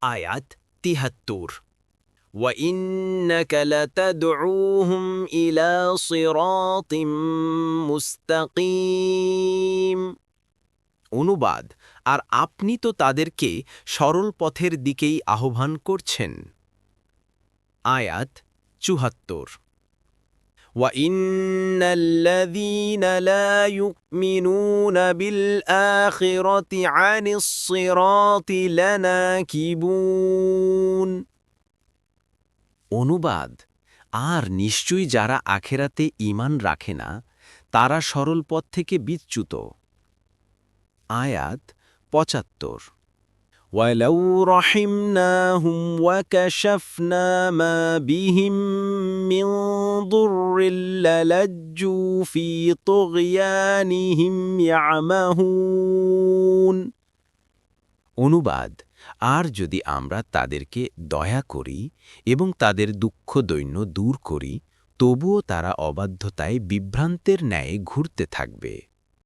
আয়াত ৭৩ وَإِنَّكَ لَتَدْعُوهُمْ إِلَى صِرَاطٍ মুস্তাকিম। অনুবাদ, আর আপনি তো তাদেরকে সরল পথের দিকেই আহ্বান করছেন। আয়াত ৭৪ وَإِنَّ الَّذِينَ لَا يُؤْمِنُونَ بِالْآخِرَةِ عَنِ الصِّرَاطِ لَنَاكِبُونَ। অনুবাদ, আর নিশ্চয়ই যারা আখেরাতে ঈমান রাখে না তারা সরল পথ থেকে বিচ্যুত। আয়াত ৭৫ وَلَوْ رَحِمْنَاهُمْ وَكَشَفْنَا مَا بِهِمْ مِنْ ضُرٍّ لَلَجُّوا فِي طُغْيَانِهِمْ يَعْمَهُونَ। অনুবাদ, আর যদি আমরা তাদেরকে দয়া করি এবং তাদের দুঃখ দৈন্য দূর করি তবুও তারা অবাধ্যতায় বিভ্রান্তের ন্যায় ঘুরতে থাকবে।